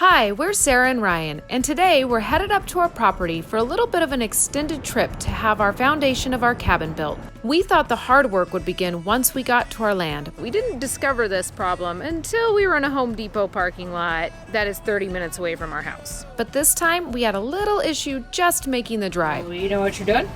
Hi, we're Sara and Ryan, and today we're headed up to our property for a little bit of an extended trip to have our foundation of our cabin built. We thought the hard work would begin once we got to our land. We didn't discover this problem until we were in a Home Depot parking lot that is 30 minutes away from our house. But this time we had a little issue just making the drive. Well, you know what you're doing?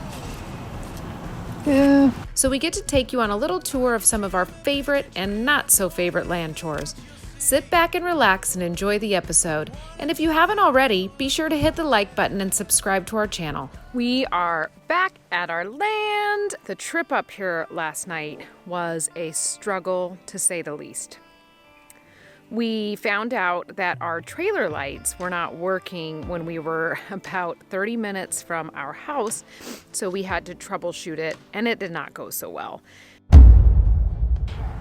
Yeah. So we get to take you on a little tour of some of our favorite and not so favorite land chores. Sit back and relax and enjoy the episode. And if you haven't already, be sure to hit the like button and subscribe to our channel. We are back at our land. The trip up here last night was a struggle, to say the least. We found out that our trailer lights were not working when we were about 30 minutes from our house, so we had to troubleshoot it, and it did not go so well.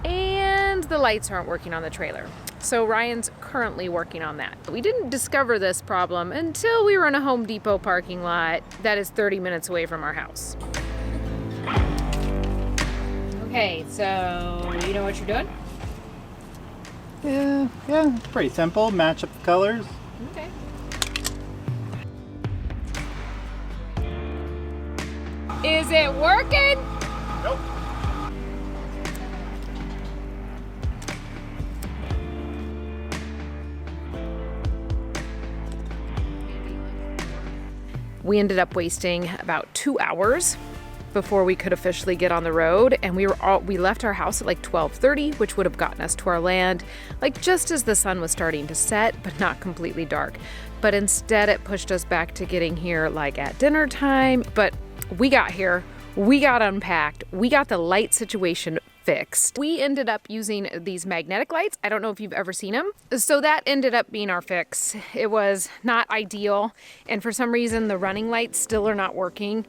And the lights aren't working on the trailer. So Ryan's currently working on that. We didn't discover this problem until we were in a Home Depot parking lot that is 30 minutes away from our house. Okay, so you know what you're doing? Yeah, it's pretty simple. Match up the colors. Okay. Is it working? Nope. We ended up wasting about 2 hours before we could officially get on the road, and we left our house at like 12:30, which would have gotten us to our land like just as the sun was starting to set, but not completely dark. But instead it pushed us back to getting here like at dinner time. But we got here, we got unpacked, we got the light situation fixed. We ended up using these magnetic lights. I don't know if you've ever seen them. So that ended up being our fix. It was not ideal, and for some reason the running lights still are not working.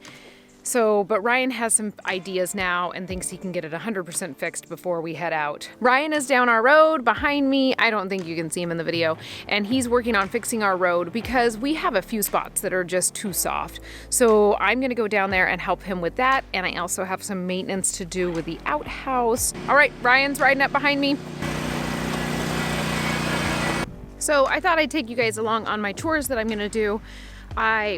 But Ryan has some ideas now and thinks he can get it 100% fixed before we head out. Ryan is down our road behind me. I don't think you can see him in the video. And he's working on fixing our road because we have a few spots that are just too soft. So I'm gonna go down there and help him with that. And I also have some maintenance to do with the outhouse. All right, Ryan's riding up behind me. So I thought I'd take you guys along on my chores that I'm gonna do.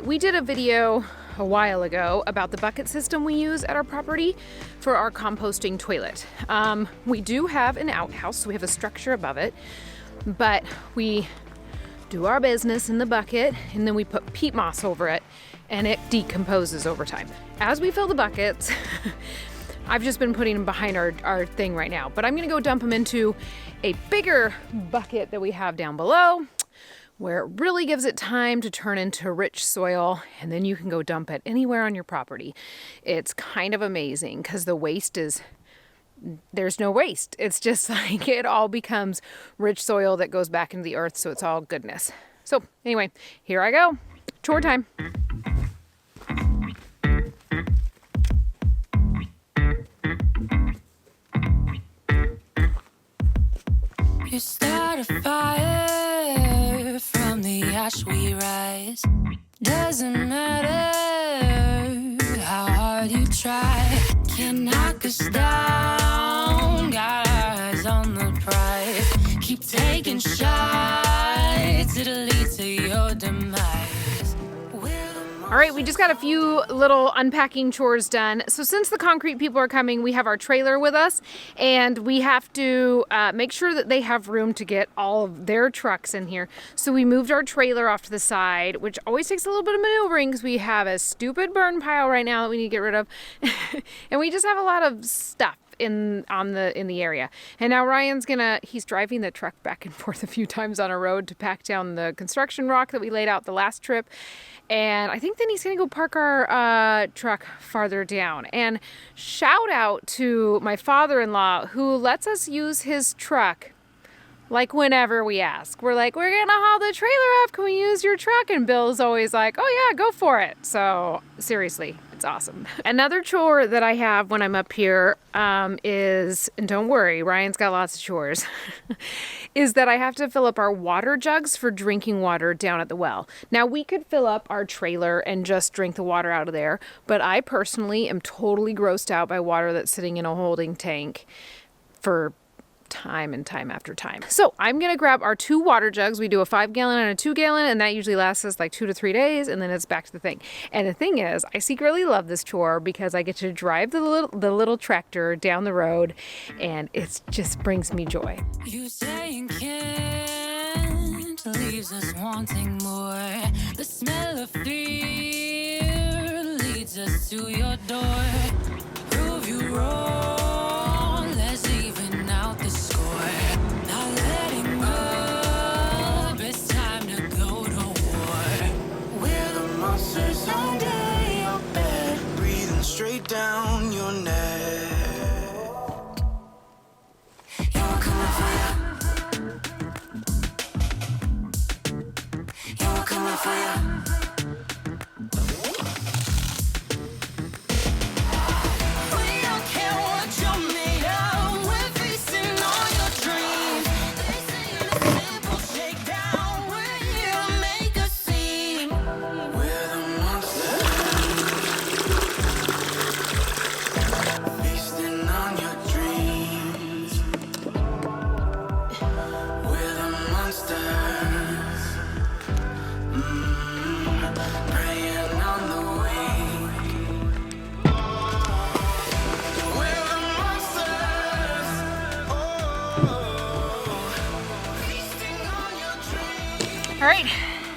We did a video a while ago about the bucket system we use at our property for our composting toilet. We do have an outhouse, so we have a structure above it, but we do our business in the bucket and then we put peat moss over it and it decomposes over time. As we fill the buckets, I've just been putting them behind our thing right now, but I'm gonna go dump them into a bigger bucket that we have down below, where it really gives it time to turn into rich soil, and then you can go dump it anywhere on your property. It's kind of amazing because there's no waste. It's just like it all becomes rich soil that goes back into the earth, so it's all goodness. So anyway, here I go. Chore time. You start a fire, from the ash we rise. Doesn't matter how hard you try, can't knock us down. Got our eyes on the prize. Keep taking shots, it'll lead to your demise. All right, we just got a few little unpacking chores done. So since the concrete people are coming, we have our trailer with us, and we have to make sure that they have room to get all of their trucks in here. So we moved our trailer off to the side, which always takes a little bit of maneuvering because we have a stupid burn pile right now that we need to get rid of. And we just have a lot of stuff in the area. And now Ryan's he's driving the truck back and forth a few times on a road to pack down the construction rock that we laid out the last trip. And I think then he's gonna go park our truck farther down. And shout out to my father-in-law who lets us use his truck like whenever we ask. We're like, we're gonna haul the trailer up, can we use your truck? And Bill's always like, oh yeah, go for it. So seriously, it's awesome. Another chore that I have when I'm up here is, and don't worry, Ryan's got lots of chores, is that I have to fill up our water jugs for drinking water down at the well. Now we could fill up our trailer and just drink the water out of there, but I personally am totally grossed out by water that's sitting in a holding tank for time and time after time. So I'm gonna grab our 2 water jugs. We do a 5-gallon and a 2-gallon, and that usually lasts us like 2 to 3 days, and then it's back to the thing. And the thing is, I secretly love this chore because I get to drive the little tractor down the road, and it just brings me joy. You saying can't leaves us wanting more. The smell of fear leads us to your door. Prove you wrong, let's even out the score. Not letting up, it's time to go to war. We're the monsters under your bed, breathing straight down your neck. You're coming for you. You're coming for you. We don't care what you're made of. We're feasting on your dreams. They say in a simple shakedown, we're here to make a scene. We're the monsters, feasting on your dreams. We're the monsters, preying on the weak. We're the monsters, feasting on your dreams. All right,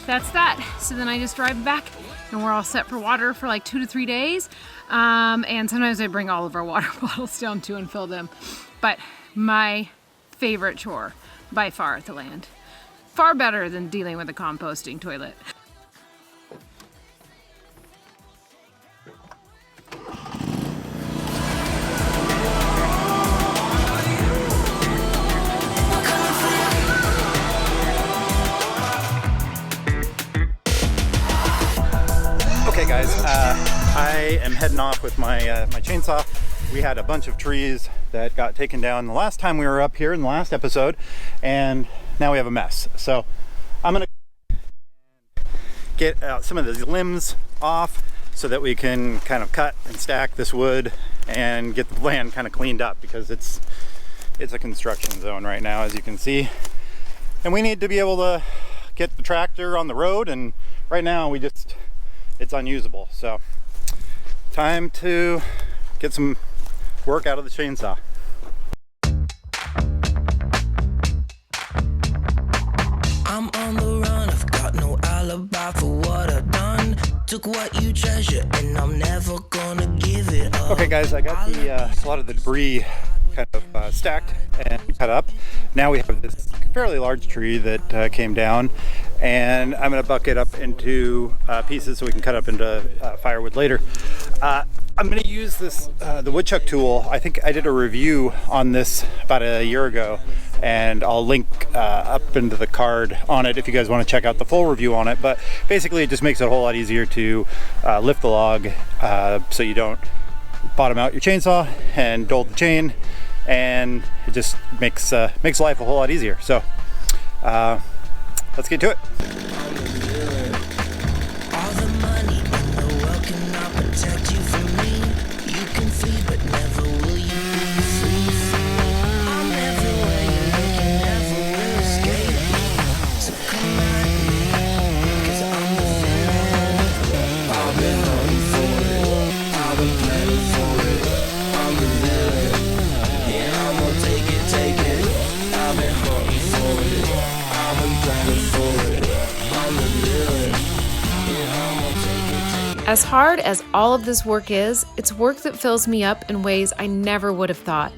that's that. So then I just drive back, and we're all set for water for like 2 to 3 days. And sometimes I bring all of our water bottles down too and fill them. But my favorite chore by far at the land. Far better than dealing with a composting toilet. Okay guys, I am heading off with my my chainsaw. We had a bunch of trees that got taken down the last time we were up here in the last episode, and now we have a mess. So I'm gonna get some of these limbs off so that we can kind of cut and stack this wood and get the land kind of cleaned up, because it's a construction zone right now, as you can see, and we need to be able to get the tractor on the road, and right now it's unusable. So time to get some work out of the chainsaw. I'm on the run, I've got no alibi for what I've done. Took what you treasure and I'm never gonna give it up. Okay guys, I got a lot of the debris kind of stacked and cut up. Now we have this fairly large tree that came down, and I'm going to bucket up into pieces so we can cut up into firewood later. I'm going to use this the woodchuck tool. I think I did a review on this about a year ago, and I'll link up into the card on it if you guys want to check out the full review on it. But basically it just makes it a whole lot easier to lift the log so you don't bottom out your chainsaw and dole the chain, and it just makes life a whole lot easier. So let's get to it. All the money in the world cannot protect you from me. You can flee, but never will you be free. I'm everywhere you look, you never will escape. So come at me, 'cause I'm the villain. I've been hunting for it, I've been planning for it. I'm the villain, and I'm gonna take it. I've been hunting for it, I've been planning for it. I'm the villain, and I'm gonna take it. As hard as all of this work is, it's work that fills me up in ways I never would have thought.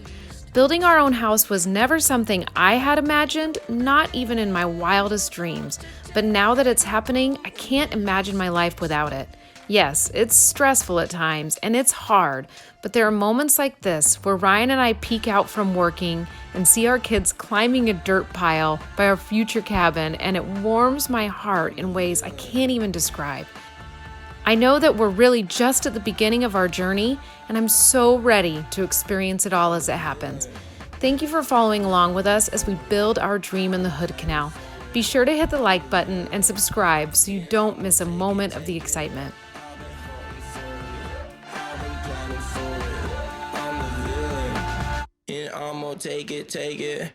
Building our own house was never something I had imagined, not even in my wildest dreams. But now that it's happening, I can't imagine my life without it. Yes, it's stressful at times and it's hard, but there are moments like this where Ryan and I peek out from working and see our kids climbing a dirt pile by our future cabin, and it warms my heart in ways I can't even describe. I know that we're really just at the beginning of our journey, and I'm so ready to experience it all as it happens. Thank you for following along with us as we build our dream in the Hood Canal. Be sure to hit the like button and subscribe so you don't miss a moment of the excitement. And I'm take it, take it.